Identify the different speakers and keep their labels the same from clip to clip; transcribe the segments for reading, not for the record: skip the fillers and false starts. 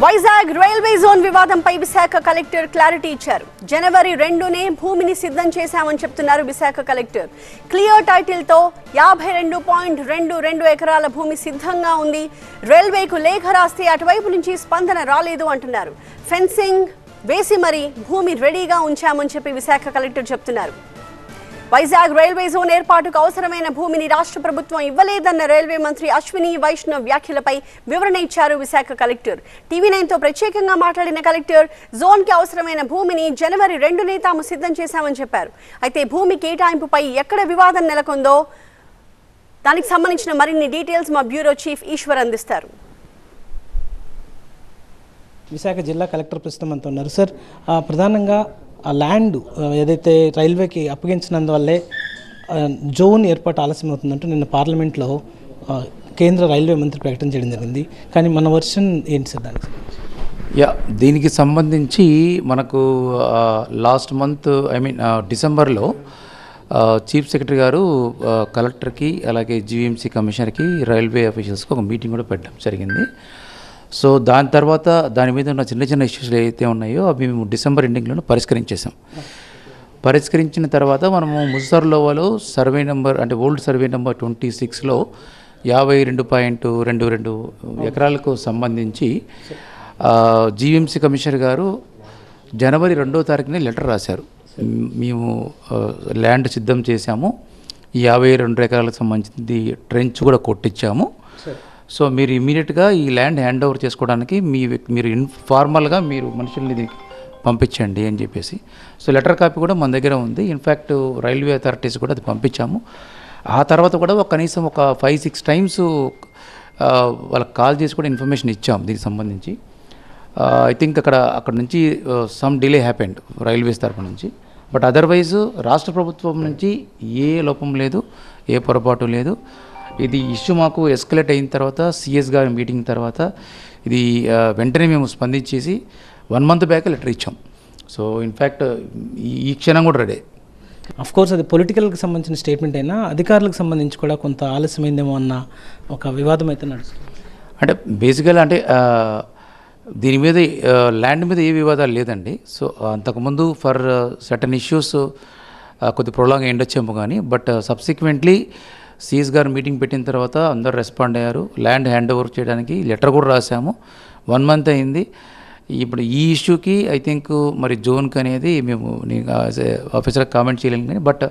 Speaker 1: Vizag railway zone వివాదంపై Visakha collector clarity ఇచ్చారు. జనవరి 2నే భూమిని సిద్ధం చేశామని చెప్తున్నారు విశాఖ కలెక్టర్. క్లియర్ టైటిల్ తో 52.22 ఎకరాల భూమి సిద్ధంగా ఉంది. రైల్వేకు లేఖ రాస్తే అటువైపు నుంచి స్పందన రాలేదు అంటున్నారు. ఫెన్సింగ్ వేసి మరి భూమి రెడీగా ఉంచామని చెప్పి విశాఖ కలెక్టర్ చెప్తున్నారు. వైజాగ్ రైల్వే జోన్ ఏర్పాటుకు అవసరమైన భూమిని రాష్ట్ర ప్రభుత్వం ఇవ్వలేదన్న రైల్వే మంత్రి అశ్విని వైష్ణవ్ వ్యాఖ్యలపై వివరణ ఇచ్చారు విశాఖ కలెక్టర్. టీవీ9తో ప్రత్యేకంగా మాట్లాడిన కలెక్టర్ జోన్కి అవసరమైన భూమిని జనవరి 2నే తాము సిద్ధం చేశామని చెప్పారు. అయితే భూమి కేటాయింపుపై ఎక్కడ వివాదం నెలకొందో దానికి సంబంధించిన మరిన్ని డీటెయిల్స్ మా బ్యూరో చీఫ్ ఈశ్వర్ అందిస్తారు.
Speaker 2: విశాఖ జిల్లా కలెక్టర్ ప్రస్తుతం అంతా ఉన్నారు. సార్, ప్రధానంగా ఆ ల్యాండ్ ఏదైతే రైల్వేకి అప్పగించినందువల్లే జోన్ ఏర్పాటు ఆలస్యం అవుతుందంటూ నిన్న పార్లమెంట్లో కేంద్ర రైల్వే మంత్రి ప్రకటన చేయడం జరిగింది. కానీ మన వర్షన్ ఏంటి సార్ దానికి?
Speaker 3: దీనికి సంబంధించి మనకు లాస్ట్ మంత్ డిసెంబర్లో చీఫ్ సెక్రటరీ గారు కలెక్టర్కి అలాగే జీవీఎంసీ కమిషనర్కి రైల్వే అఫీషియల్స్కి ఒక మీటింగ్ కూడా పెట్టడం జరిగింది. సో దాని తర్వాత దాని మీద ఉన్న చిన్న చిన్న ఇష్యూస్ ఏవైతే ఉన్నాయో అవి మేము డిసెంబర్ ఎండింగ్లో పరిష్కరించేసాం. పరిష్కరించిన తర్వాత మనము ముజఫర్నగర్లో సర్వే నెంబర్ అంటే ఓల్డ్ సర్వే నెంబర్ 26లో 52.22 ఎకరాలకు సంబంధించి జీవీఎంసీ కమిషనర్ గారు జనవరి 2వ తారీఖునే లెటర్ రాశారు. మేము ల్యాండ్ సిద్ధం చేశాము, ఈ 52 ఎకరాలకు సంబంధించి ట్రెంచ్ కూడా కొట్టించాము. సో మీరు ఇమీడియట్గా ఈ ల్యాండ్ హ్యాండ్ ఓవర్ చేసుకోవడానికి మీరు ఇన్ఫార్మల్గా మీరు మనుషుల్ని దీనికి పంపించండి అని చెప్పేసి. సో లెటర్ కాపీ కూడా మన దగ్గర ఉంది. ఇన్ఫ్యాక్ట్ రైల్వే అథారిటీస్ కూడా అది పంపించాము. ఆ తర్వాత కూడా కనీసం ఒక 5-6 టైమ్స్ వాళ్ళకి కాల్ చేసి కూడా ఇన్ఫర్మేషన్ ఇచ్చాము దీనికి సంబంధించి. ఐ థింక్ అక్కడ నుంచి సమ్ డిలే హ్యాపెండ్ రైల్వేస్ తరఫు నుంచి. బట్ అదర్వైజ్ రాష్ట్ర ప్రభుత్వం నుంచి ఏ లోపం లేదు, ఏ పొరపాటు లేదు. ఇది ఇష్యూ మాకు ఎస్కలేట్ అయిన తర్వాత సిఎస్ గారి మీటింగ్ తర్వాత ఇది వెంటనే మేము స్పందించేసి 1 మంత్ బ్యాక్ లెటర్ ఇచ్చాం. సో ఇన్ఫ్యాక్ట్ ఈ క్షణం కూడా రెడీ.
Speaker 2: కోర్స్ అది పొలిటికల్కి సంబంధించిన స్టేట్మెంట్ అయినా అధికారులకు సంబంధించి కూడా కొంత ఆలస్యమైందేమో అన్న ఒక వివాదం అయితే నడుస్తుంది.
Speaker 3: అంటే బేసికల్గా అంటే దీని మీద ల్యాండ్ మీద ఏ వివాదాలు లేదండి. సో అంతకుముందు ఫర్ సర్టన్ ఇష్యూస్ కొద్ది ప్రొలాంగ్ అయ్యిండొచ్చేమో కానీ బట్ సబ్సిక్వెంట్లీ సిఎస్ గారు మీటింగ్ పెట్టిన తర్వాత అందరూ రెస్పాండ్ అయ్యారు. ల్యాండ్ హ్యాండ్ ఓవర్ చేయడానికి లెటర్ కూడా రాసాము. 1 మంత్ అయింది. ఇప్పుడు ఈ ఇష్యూకి ఐ థింక్ మరి జోన్కి అనేది మేము ఆఫీసర్కి కామెంట్ చేయలేము కానీ బట్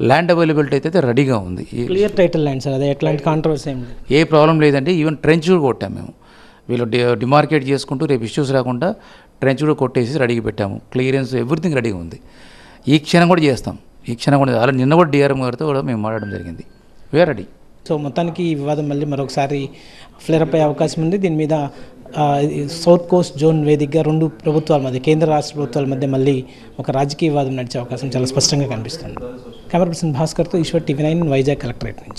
Speaker 3: ల్యాండ్ అవైలబిలిటీ అయితే రెడీగా ఉంది.
Speaker 2: క్లియర్ టైటిల్ ల్యాండ్ సార్, అదే ఎట్లాంటి కాంట్రవర్సీ
Speaker 3: ఏ ప్రాబ్లం లేదండి. ఈవెన్ ట్రెంచ్ కూడా కొట్టాము మేము. వీళ్ళు డిమార్కేట్ చేసుకుంటూ రేపు ఇష్యూస్ రాకుండా ట్రెంచ్ కూడా కొట్టేసి రెడీగా పెట్టాము. క్లియరెన్స్ ఎవ్రీథింగ్ రెడీగా ఉంది. ఈ క్షణం కూడా చేస్తాం. ఈ క్షణం కూడా అలా నిన్న కూడా డిఆర్ఎం గారితో కూడా మేము మాట్లాడడం జరిగింది. We are ready.
Speaker 2: సో మొత్తానికి ఈ వివాదం మళ్ళీ మరొకసారి ఫ్లేరప్ అయ్యే అవకాశం ఉంది. దీని మీద సౌత్ కోస్ట్ జోన్ వేదికగా 2 ప్రభుత్వాల మధ్య, కేంద్ర రాష్ట్ర ప్రభుత్వాల మధ్య మళ్ళీ ఒక రాజకీయ వివాదం నడిచే అవకాశం చాలా స్పష్టంగా కనిపిస్తుంది. కెమెరా పర్సన్ భాస్కర్తో ఈశ్వర్, టీవీ9 వైజాగ్ కలెక్టరేట్ నుంచి.